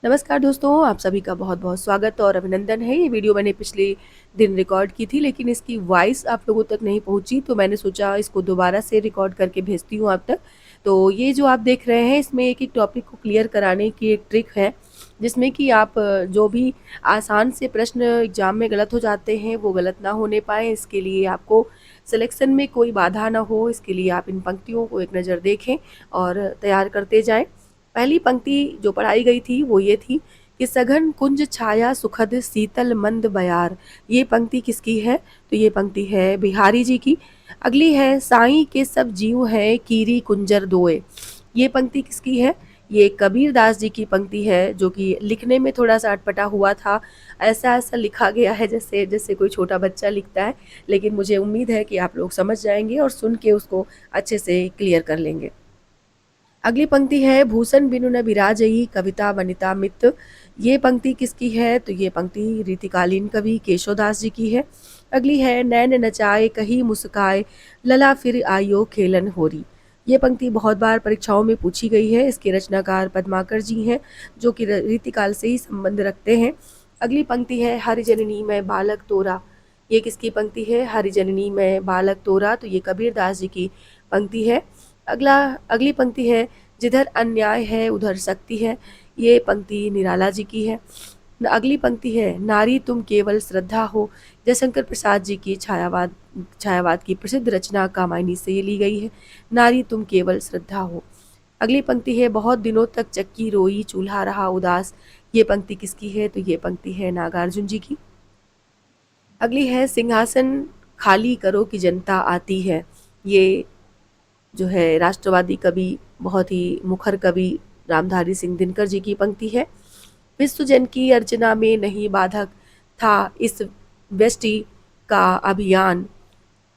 नमस्कार दोस्तों, आप सभी का बहुत-बहुत स्वागत और अभिनंदन है। ये वीडियो मैंने पिछले दिन रिकॉर्ड की थी, लेकिन इसकी वॉइस आप लोगों तक नहीं पहुंची, तो मैंने सोचा इसको दोबारा से रिकॉर्ड करके भेजती हूँ आप तक। तो ये जो आप देख रहे हैं, इसमें एक-एक टॉपिक को क्लियर कराने की एक ट्रिक है, जिसमें कि आप जो भी आसान से प्रश्न एग्जाम में गलत हो जाते हैं, वो गलत ना होने पाएँ। इसके लिए आपको सिलेक्शन में कोई बाधा ना हो, इसके लिए आप इन पंक्तियों को एक नज़र देखें और तैयार करते जाएँ। पहली पंक्ति जो पढ़ाई गई थी वो ये थी कि सघन कुंज छाया सुखद शीतल मंद बयार। ये पंक्ति किसकी है? तो ये पंक्ति है बिहारी जी की। अगली है साईं के सब जीव हैं कीरी कुंजर दोए। ये पंक्ति किसकी है? ये कबीर दास जी की पंक्ति है, जो कि लिखने में थोड़ा सा अटपटा हुआ था। ऐसा लिखा गया है जैसे जैसे कोई छोटा बच्चा लिखता है, लेकिन मुझे उम्मीद है कि आप लोग समझ जाएंगे और सुन के उसको अच्छे से क्लियर कर लेंगे। अगली पंक्ति है भूषण बिनु न बिराजई कविता वनिता मित। ये पंक्ति किसकी है? तो ये पंक्ति रीतिकालीन कवि केशवदास जी की है। अगली है नैन नचाए कही मुस्काए लला फिर आयो खेलन होरी। ये पंक्ति बहुत बार परीक्षाओं में पूछी गई है। इसके रचनाकार पद्माकर जी हैं, जो कि रीतिकाल से ही संबंध रखते हैं। अगली पंक्ति है हरिजननी में बालक तोरा। ये किसकी पंक्ति है? हरिजननी में बालक तोरा, तो ये कबीरदास जी की पंक्ति है। अगली पंक्ति है जिधर अन्याय है उधर शक्ति है। ये पंक्ति निराला जी की है। अगली पंक्ति है नारी तुम केवल श्रद्धा हो। जयशंकर प्रसाद जी की छायावाद की प्रसिद्ध रचना कामायनी से ये ली गई है। नारी तुम केवल श्रद्धा हो। अगली पंक्ति है बहुत दिनों तक चक्की रोई चूल्हा रहा उदास। ये पंक्ति किसकी है? तो ये पंक्ति है नागार्जुन जी की। अगली है सिंहासन खाली करो कि जनता आती है। ये जो है राष्ट्रवादी कवि, बहुत ही मुखर कवि रामधारी सिंह दिनकर जी की पंक्ति है। विश्व जन की अर्चना में नहीं बाधक था इस व्यष्टि का अभियान।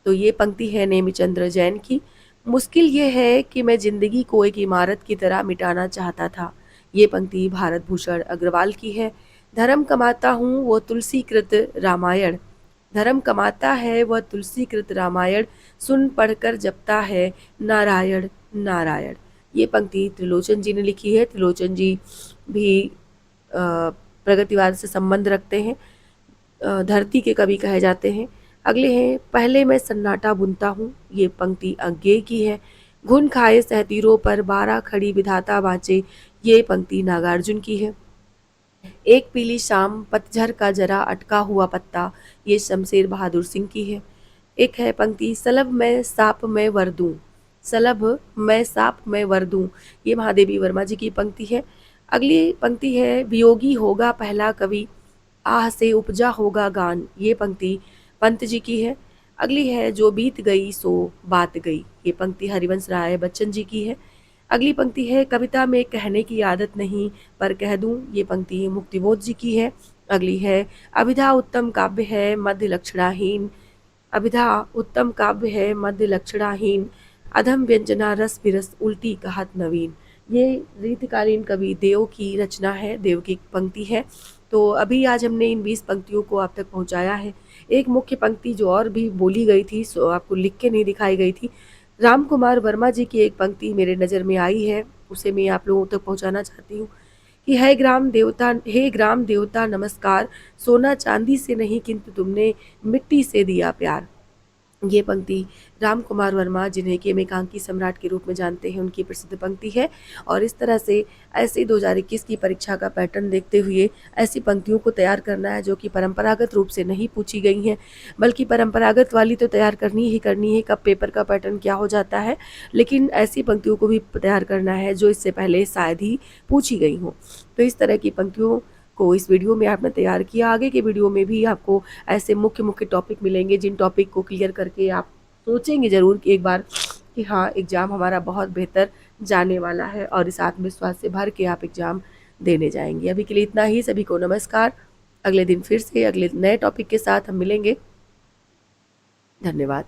तो ये पंक्ति है नेमिचंद्र जैन की। मुश्किल ये है कि मैं जिंदगी को एक इमारत की तरह मिटाना चाहता था। ये पंक्ति भारत भूषण अग्रवाल की है। धर्म कमाता हूँ वो तुलसीकृत रामायण। धर्म कमाता है वह तुलसीकृत रामायण सुन पढ़कर जपता है नारायण नारायण। ये पंक्ति त्रिलोचन जी ने लिखी है। त्रिलोचन जी भी प्रगतिवाद से संबंध रखते हैं, धरती के कवि कहे जाते हैं। अगले हैं पहले मैं सन्नाटा बुनता हूँ। ये पंक्ति अज्ञेय की है। घुन खाए सहतीरों पर 12 खड़ी विधाता बाँचे। ये पंक्ति नागार्जुन की है। एक पीली शाम पतझर का जरा अटका हुआ पत्ता। ये शमशेर बहादुर सिंह की है। एक है पंक्ति सलभ मैं साप में वर दूं। सलभ मैं साप में वर दूं। ये महादेवी वर्मा जी की पंक्ति है। अगली पंक्ति है वियोगी होगा पहला कवि आह से उपजा होगा गान। ये पंक्ति पंत जी की है। अगली है जो बीत गई सो बात गई। ये पंक्ति हरिवंश राय बच्चन जी की है। अगली पंक्ति है कविता में कहने की आदत नहीं पर कह दूं। ये पंक्ति मुक्तिबोध जी की है। अगली है अभिधा उत्तम काव्य है मध्य लक्षणाहीन। अभिधा उत्तम काव्य है मध्य लक्षणाहीन। अधम व्यंजना रस विरस उल्टी कहत नवीन। ये रीतिकालीन कवि देव की रचना है, देव की पंक्ति है। तो अभी आज हमने इन 20 पंक्तियों को आप तक पहुंचाया है। एक मुख्य पंक्ति जो और भी बोली गई थी, सो आपको लिख के नहीं दिखाई गई थी, राम कुमार वर्मा जी की एक पंक्ति मेरे नज़र में आई है, उसे मैं आप लोगों तक पहुंचाना चाहती हूँ कि हे ग्राम देवता नमस्कार, सोना चांदी से नहीं किंतु तुमने मिट्टी से दिया प्यार। ये पंक्ति राम कुमार वर्मा, जिन्हें के में एकांकी सम्राट के रूप में जानते हैं, उनकी प्रसिद्ध पंक्ति है। और इस तरह से ऐसे 2021 की परीक्षा का पैटर्न देखते हुए ऐसी पंक्तियों को तैयार करना है जो कि परंपरागत रूप से नहीं पूछी गई हैं, बल्कि परंपरागत वाली तो तैयार करनी ही करनी है, कब पेपर का पैटर्न क्या हो जाता है, लेकिन ऐसी पंक्तियों को भी तैयार करना है जो इससे पहले शायद ही पूछी गई हों। तो इस तरह की पंक्तियों को इस वीडियो में आपने तैयार किया। आगे के वीडियो में भी आपको ऐसे मुख्य मुख्य टॉपिक मिलेंगे, जिन टॉपिक को क्लियर करके आप सोचेंगे ज़रूर कि एक बार कि हाँ, एग्ज़ाम हमारा बहुत बेहतर जाने वाला है, और इस आत्मविश्वास से भर के आप एग्ज़ाम देने जाएंगे। अभी के लिए इतना ही। सभी को नमस्कार। अगले दिन फिर से अगले नए टॉपिक के साथ हम मिलेंगे। धन्यवाद।